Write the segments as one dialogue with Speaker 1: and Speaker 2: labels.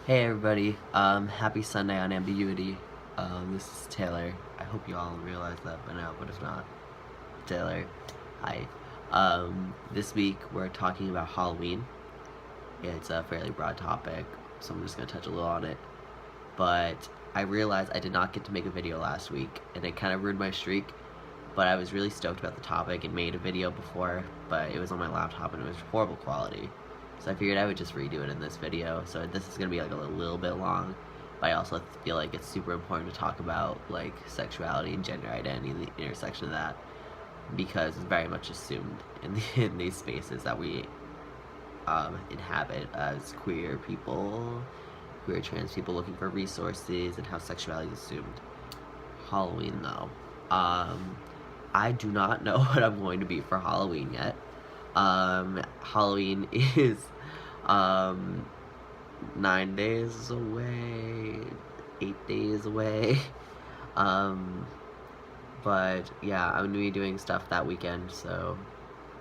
Speaker 1: Hey everybody, happy Sunday on Ambiguity. This is Taylor. I hope you all realize that by now, but if not, Taylor, hi. This week we're talking about Halloween. It's a fairly broad topic, so I'm just gonna touch a little on it. But I realized I did not get to make a video last week, and it kind of ruined my streak. But I was really stoked about the topic and made a video before, but it was on my laptop and it was horrible quality. So I figured I would just redo it in this video. So this is gonna be like a little bit long, but I also feel like it's super important to talk about like sexuality and gender identity and the intersection of that, because it's very much assumed in in these spaces that we inhabit as queer people, queer trans people looking for resources, and how sexuality is assumed. Halloween though. I do not know what I'm going to be for Halloween yet. Halloween is 9 days away, 8 days away. Um, but yeah, I'm gonna be doing stuff that weekend, so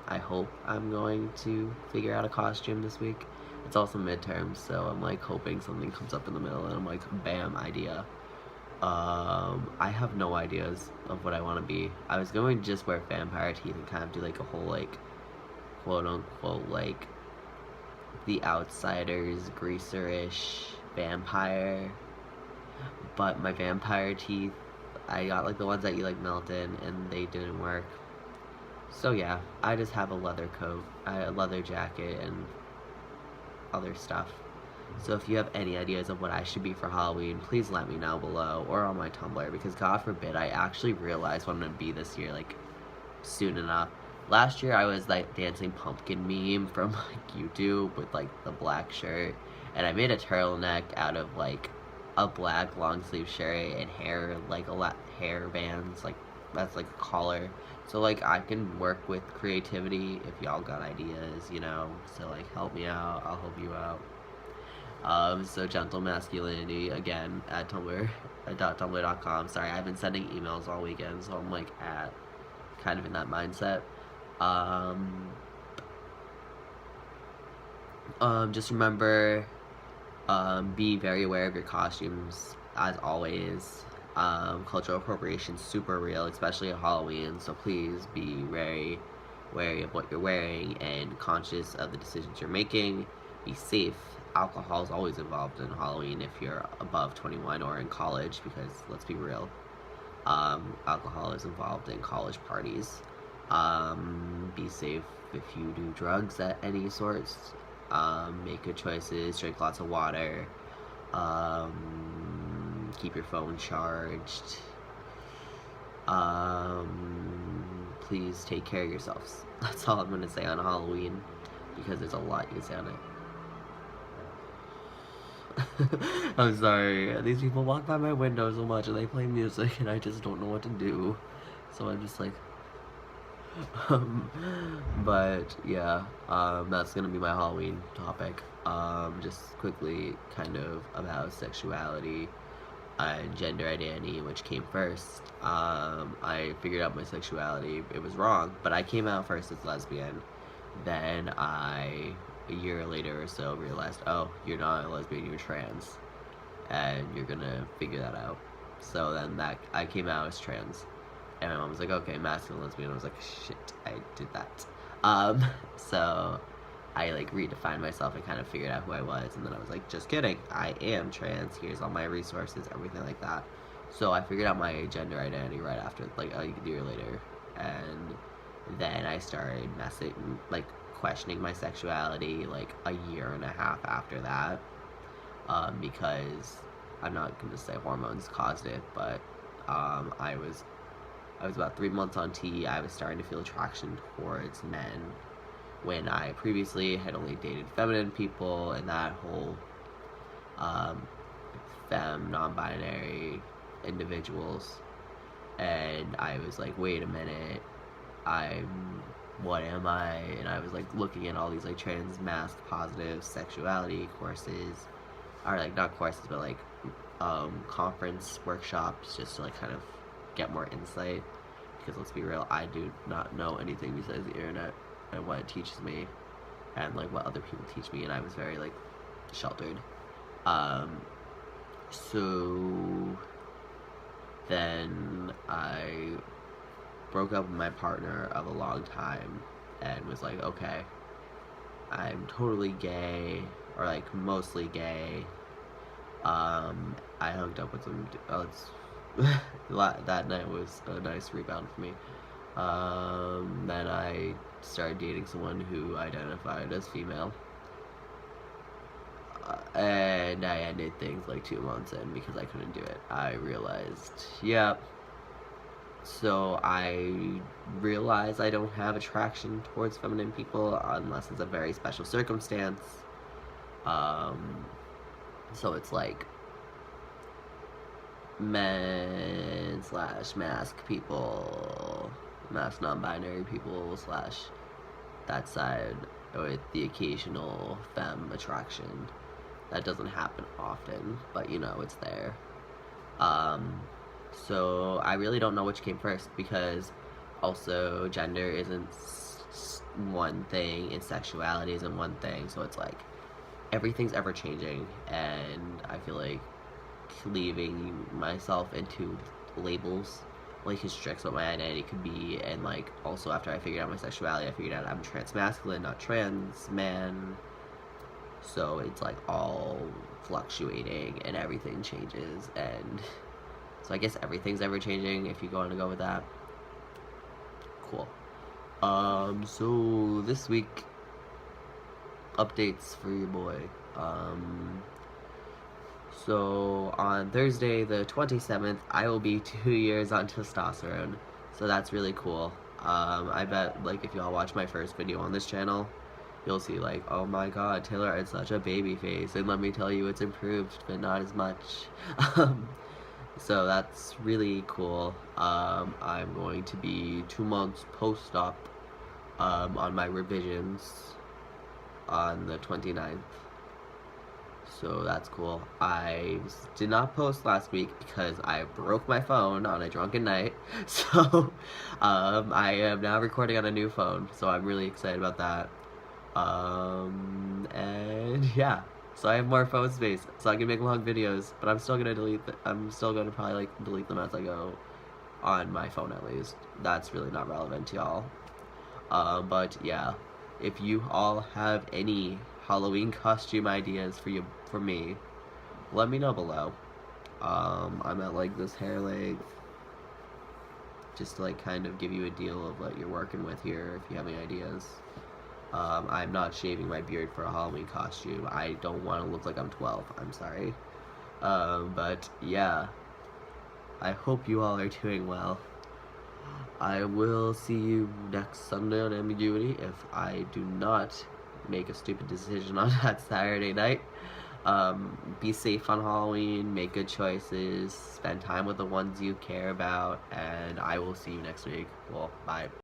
Speaker 1: I hope I'm going to figure out a costume this week. It's also midterms, so I'm like hoping something comes up in the middle and I'm like, bam, idea. I have no ideas of what I want to be. I was going to just wear vampire teeth and kind of do like a whole like quote unquote like the Outsiders greaser-ish vampire, but my vampire teeth, I got like the ones that you like melt in and they didn't work. So yeah, I just have a leather coat, a leather jacket, and other stuff. So if you have any ideas of what I should be for Halloween, please let me know below or on my Tumblr, because God forbid I actually realize what I'm gonna be this year, like, soon enough. Last year I was like dancing pumpkin meme from like YouTube with like the black shirt, and I made a turtleneck out of like a black long sleeve shirt and hair, like a lot hair bands, like that's like a collar. So like I can work with creativity if y'all got ideas, you know. So like help me out, I'll help you out. So gentle masculinity again at Tumblr, @tumblr.com. Sorry, I've been sending emails all weekend, so I'm like at kind of in that mindset. Um, just remember, be very aware of your costumes as always. Cultural appropriation is super real, especially at Halloween. So please be very wary of what you're wearing and conscious of the decisions you're making. Be safe. Alcohol is always involved in Halloween if you're above 21 or in college, because let's be real, alcohol is involved in college parties. Be safe if you do drugs at any sorts. Make good choices, drink lots of water, keep your phone charged. Please take care of yourselves. That's all I'm gonna say on Halloween, because there's a lot you can say on it. I'm sorry. These people walk by my window so much and they play music and I just don't know what to do. So I'm just like, um, but yeah, that's gonna be my Halloween topic. Just quickly, kind of about sexuality and gender identity, which came first. I figured out my sexuality. It was wrong, but I came out first as lesbian. Then a year later or so, realized, oh, you're not a lesbian, you're trans, and you're gonna figure that out. So then I came out as trans, and my mom was like, okay, masculine, lesbian. I was like, shit, I did that. So I like redefined myself and kind of figured out who I was, and then I was like, just kidding, I am trans, here's all my resources, everything like that. So I figured out my gender identity right after, like a year later, and then I started like questioning my sexuality like a year and a half after that, because I'm not gonna say hormones caused it, but I was about 3 months on T. I was starting to feel attraction towards men when I previously had only dated feminine people, and that whole femme, non-binary individuals. And I was like, wait a minute, what am I? And I was like looking at all these like trans mask positive sexuality courses, or like not courses, but like conference workshops, just to like kind of get more insight, because let's be real, I do not know anything besides the internet what it teaches me and like what other people teach me, and I was very like sheltered. Um, so then I broke up with my partner of a long time and was like, okay, I'm totally gay, or like mostly gay. I hooked up with some. That night was a nice rebound for me. Then I started dating someone who identified as female. And I ended things like 2 months in because I couldn't do it. I realized, yep. So I realize I don't have attraction towards feminine people unless it's a very special circumstance. Um, so it's like men slash mask people, mask non-binary people slash that side with the occasional femme attraction. That doesn't happen often, but you know, it's there. Um, so I really don't know which came first because also gender isn't one thing and sexuality isn't one thing. So it's like everything's ever changing, and I feel like leaving myself into labels like constricts what my identity could be. And like also after I figured out my sexuality, I figured out I'm trans masculine, not trans man. So it's like all fluctuating and everything changes, and so I guess everything's ever changing if you want to go with that. Cool. So this week updates for your boy. So on Thursday the 27th, I will be 2 years on testosterone. So that's really cool. I bet like if y'all watch my first video on this channel, you'll see like, oh my god, Taylor had such a baby face, and let me tell you, it's improved, but not as much. So that's really cool. I'm going to be 2 months post-op on my revisions on the 29th. So that's cool. I did not post last week because I broke my phone on a drunken night. So I am now recording on a new phone, so I'm really excited about that. And yeah, so I have more phone space, so I can make long videos, but I'm still gonna I'm still gonna probably like delete them as I go on my phone at least. That's really not relevant to y'all. But yeah, if you all have any Halloween costume ideas for me, let me know below. I'm at like this hair length, just to like kind of give you a deal of what you're working with here if you have any ideas. I'm not shaving my beard for a Halloween costume. I don't want to look like I'm 12. I'm sorry. But yeah, I hope you all are doing well. I will see you next Sunday on Ambiguity if I do not make a stupid decision on that Saturday night. Be safe on Halloween, make good choices, spend time with the ones you care about, and I will see you next week. Well, bye.